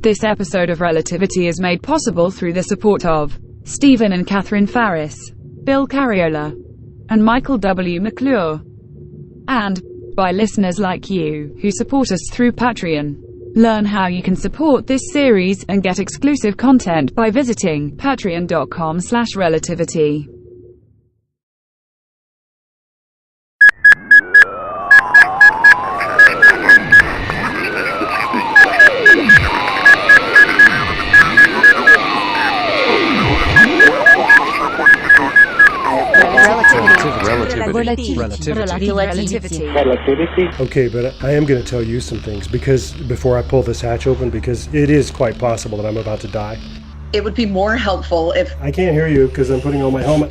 This episode of Relativity is made possible through the support of Stephen and Catherine Farris, Bill Carriola, and Michael W. McClure, and by listeners like you, who support us through Patreon. Learn how you can support this series and get exclusive content by visiting patreon.com/relativity. Relativity. Okay, but I am going to tell you some things before I pull this hatch open, because it is quite possible that I'm about to die. It would be more helpful if... I can't hear you because I'm putting on my helmet,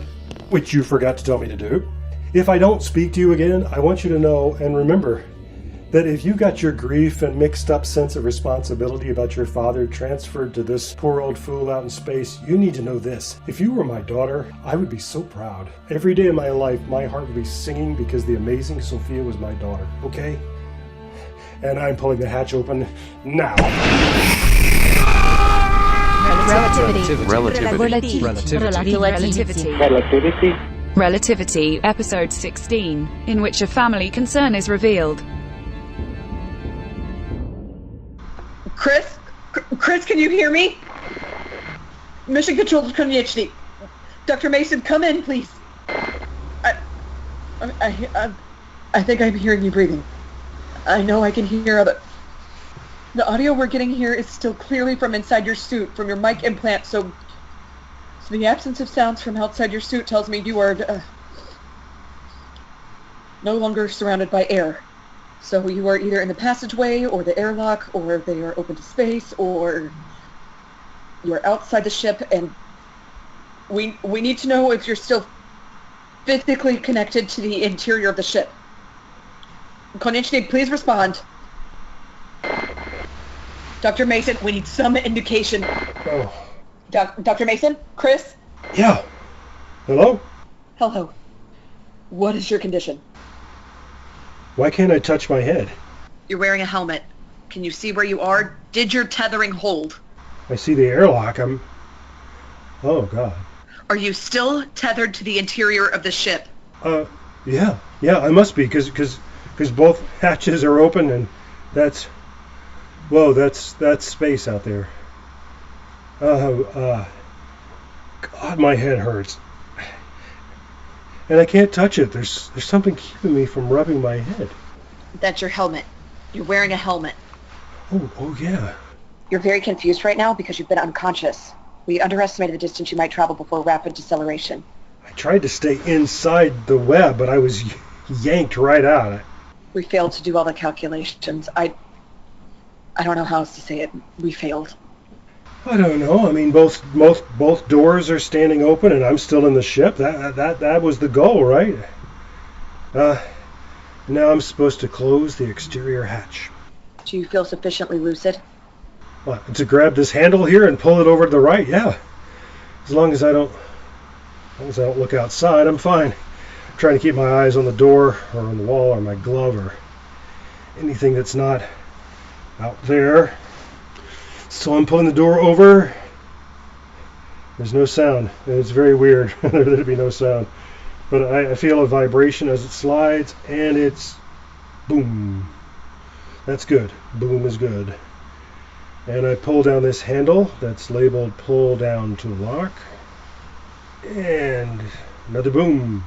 which you forgot to tell me to do. If I don't speak to you again, I want you to know and remember that if you got your grief and mixed up sense of responsibility about your father transferred to this poor old fool out in space, you need to know this. If you were my daughter, I would be so proud. Every day of my life, my heart would be singing because the amazing Sophia was my daughter, okay? And I'm pulling the hatch open now. Relativity, episode 16, in which a family concern is revealed. Chris, can you hear me? Mission Control to Konechny. Dr. Mason, come in, please. I think I'm hearing you breathing. I know I can hear the audio we're getting here is still clearly from inside your suit, from your mic implant, so the absence of sounds from outside your suit tells me you are no longer surrounded by air. So you are either in the passageway, or the airlock, or they are open to space, or you are outside the ship, and we need to know if you're still physically connected to the interior of the ship. Konechny, please respond. Dr. Mason, we need some indication. Oh. Dr. Mason? Chris? Yeah. Hello? Hello. What is your condition? Why can't I touch my head? You're wearing a helmet. Can you see where you are? Did your tethering hold? I see the airlock. Oh, God. Are you still tethered to the interior of the ship? Yeah, I must be, because both hatches are open, and that's space out there. God, my head hurts. And I can't touch it. There's something keeping me from rubbing my head. That's your helmet. You're wearing a helmet. Oh yeah. You're very confused right now because you've been unconscious. We underestimated the distance you might travel before rapid deceleration. I tried to stay inside the web, but I was yanked right out. We failed to do all the calculations. I don't know how else to say it. We failed. I don't know. I mean, both doors are standing open, and I'm still in the ship. That was the goal, right? Now I'm supposed to close the exterior hatch. Do you feel sufficiently lucid? What, to grab this handle here and pull it over to the right? Yeah. As long as I don't look outside, I'm fine. I'm trying to keep my eyes on the door or on the wall or my glove or anything that's not out there. So I'm pulling the door over. There's no sound. It's very weird. There'd be no sound. But I feel a vibration as it slides, and it's boom. That's good. Boom is good. And I pull down this handle that's labeled pull down to lock. And another boom.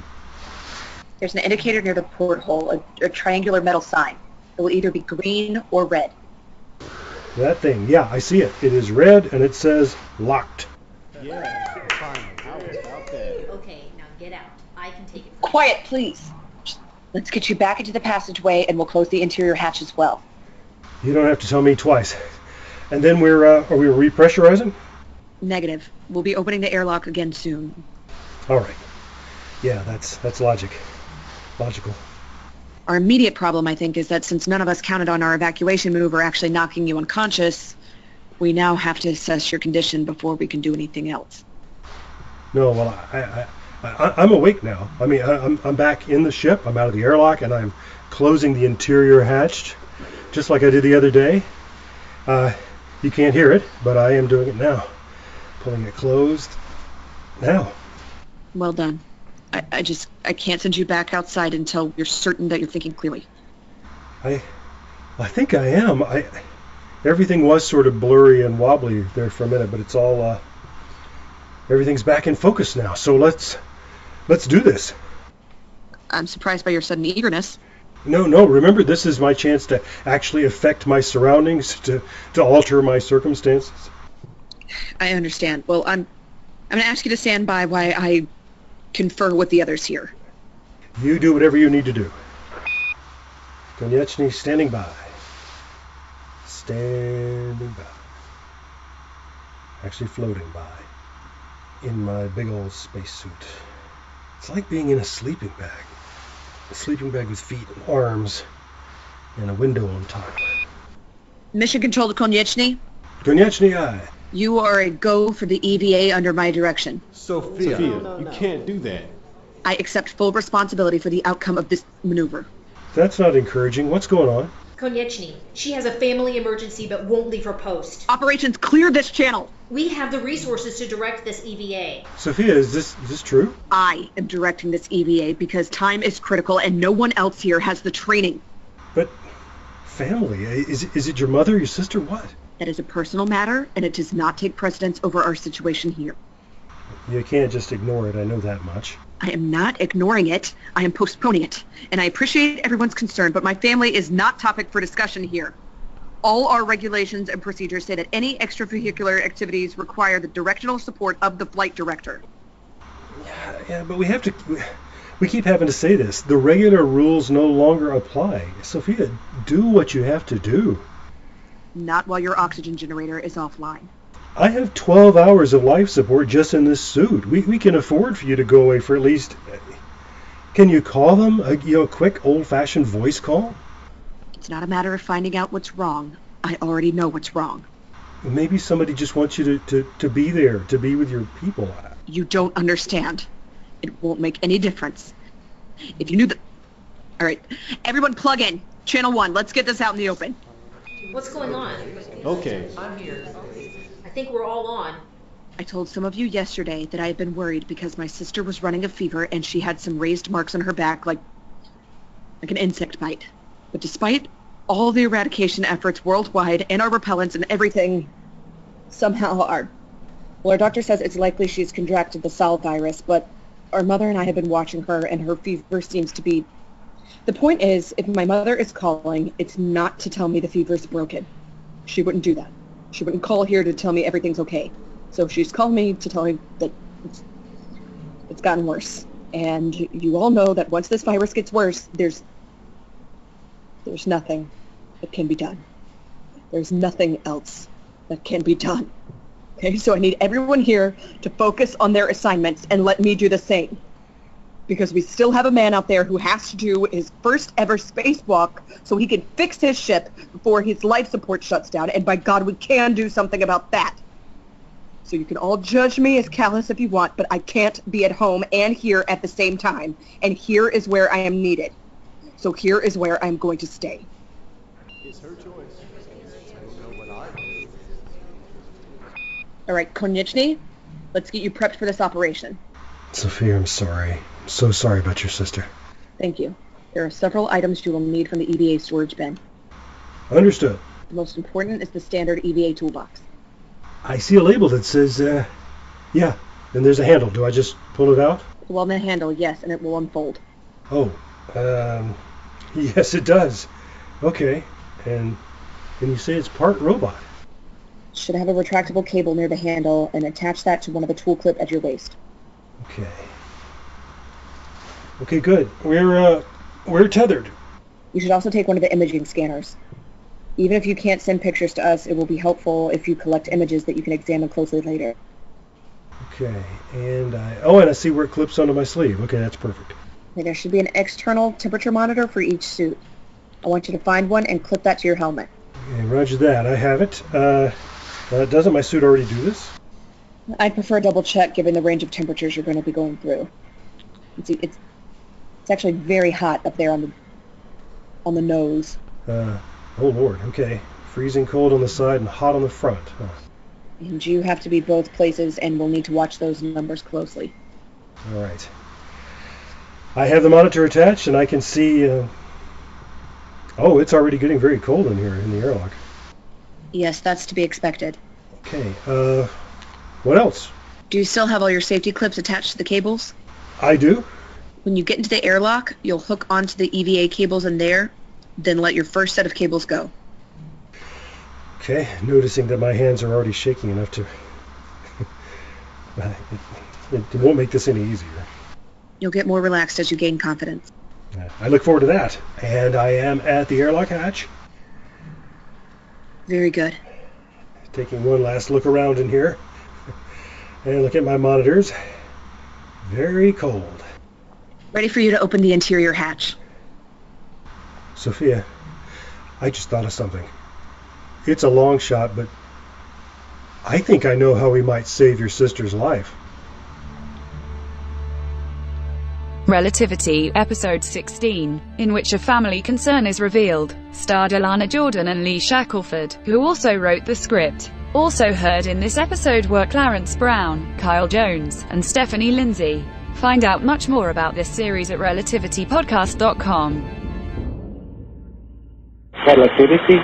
There's an indicator near the porthole, a triangular metal sign. It will either be green or red. That thing, yeah, I see it. It is red, and it says locked. Yeah, fine. How about that? Okay, now get out. I can take it. Quiet, please. Let's get you back into the passageway, and we'll close the interior hatch as well. You don't have to tell me twice. And then are we repressurizing? Negative. We'll be opening the airlock again soon. All right. Yeah, that's logical. Our immediate problem, I think, is that since none of us counted on our evacuation move or actually knocking you unconscious, we now have to assess your condition before we can do anything else. No, well, I'm awake now. I mean, I'm back in the ship. I'm out of the airlock, and I'm closing the interior hatch, just like I did the other day. You can't hear it, but I am doing it now. Pulling it closed. Now. Well done. I can't send you back outside until you're certain that you're thinking clearly. I think I am. Everything was sort of blurry and wobbly there for a minute, but it's all, everything's back in focus now. So let's do this. I'm surprised by your sudden eagerness. No, remember, this is my chance to actually affect my surroundings, to alter my circumstances. I understand. Well, I'm going to ask you to stand by while I confer with the others here. You do whatever you need to do. Konieczny standing by. Standing by. Actually floating by. In my big old spacesuit. It's like being in a sleeping bag. A sleeping bag with feet and arms. And a window on top. Mission Control to Konieczny. Konieczny, aye. You are a go for the EVA under my direction. Sophia, you can't do that. I accept full responsibility for the outcome of this maneuver. That's not encouraging. What's going on? Konieczny, she has a family emergency but won't leave her post. Operations, clear this channel. We have the resources to direct this EVA. Sophia, is this true? I am directing this EVA because time is critical and no one else here has the training. But family, is it your mother, your sister, what? That is a personal matter, and it does not take precedence over our situation here. You can't just ignore it, I know that much. I am not ignoring it. I am postponing it. And I appreciate everyone's concern, but my family is not topic for discussion here. All our regulations and procedures say that any extravehicular activities require the directional support of the flight director. Yeah, but we keep having to say this. The regular rules no longer apply. Sophia, do what you have to do. Not while your oxygen generator is offline. I have 12 hours of life support just in this suit. We can afford for you to go away for at least... Can you call them? A quick old-fashioned voice call? It's not a matter of finding out what's wrong. I already know what's wrong. Maybe somebody just wants you to be there, to be with your people. You don't understand. It won't make any difference. If you knew that... All right, everyone plug in. Channel 1, let's get this out in the open. What's going on? Okay. I think we're all on. I told some of you yesterday that I had been worried because my sister was running a fever and she had some raised marks on her back like an insect bite. But despite all the eradication efforts worldwide and our repellents and everything, somehow our doctor says it's likely she's contracted the Sal virus, but our mother and I have been watching her and her fever seems to be... The point is, if my mother is calling, it's not to tell me the fever's broken. She wouldn't do that. She wouldn't call here to tell me everything's okay. So she's called me to tell me that it's gotten worse. And you all know that once this virus gets worse, there's nothing that can be done. There's nothing else that can be done. Okay, so I need everyone here to focus on their assignments and let me do the same. Because we still have a man out there who has to do his first ever spacewalk so he can fix his ship before his life support shuts down. And by God, we can do something about that. So you can all judge me as callous if you want, but I can't be at home and here at the same time. And here is where I am needed. So here is where I'm going to stay. It's her choice. I don't know what I do. All right, Konieczny, let's get you prepped for this operation. Sophia, I'm sorry. I'm so sorry about your sister. Thank you. There are several items you will need from the EVA storage bin. Understood. The most important is the standard EVA toolbox. I see a label that says, yeah, and there's a handle. Do I just pull it out? Pull on the handle, yes, and it will unfold. Oh, yes it does. Okay, and you say it's part robot? Should have a retractable cable near the handle and attach that to one of the tool clip at your waist. Okay. Okay, good. We're tethered. You should also take one of the imaging scanners. Even if you can't send pictures to us, it will be helpful if you collect images that you can examine closely later. Okay, and I see where it clips onto my sleeve. Okay, that's perfect. Okay, there should be an external temperature monitor for each suit. I want you to find one and clip that to your helmet. Okay, roger that. I have it. Doesn't my suit already do this? I'd prefer a double check given the range of temperatures you're going to be going through. It's actually very hot up there on the nose. Oh Lord. Okay, Freezing cold on the side and hot on the front. Huh. And you have to be both places, and we'll need to watch those numbers closely. All right. I have the monitor attached, and I can see... oh, it's already getting very cold in here in the airlock. Yes, that's to be expected. Okay, what else? Do you still have all your safety clips attached to the cables? I do. When you get into the airlock, you'll hook onto the EVA cables in there, then let your first set of cables go. Okay, noticing that my hands are already shaking enough to... it won't make this any easier. You'll get more relaxed as you gain confidence. I look forward to that. And I am at the airlock hatch. Very good. Taking one last look around in here. And look at my monitors. Very cold. Ready for you to open the interior hatch. Sophia, I just thought of something. It's a long shot, but I think I know how we might save your sister's life. Relativity, Episode 16, in which a family concern is revealed, starred Alana Jordan and Lee Shackelford, who also wrote the script. Also heard in this episode were Clarence Brown, Kyle Jones, and Stephanie Lindsay. Find out much more about this series at relativitypodcast.com. Relativity.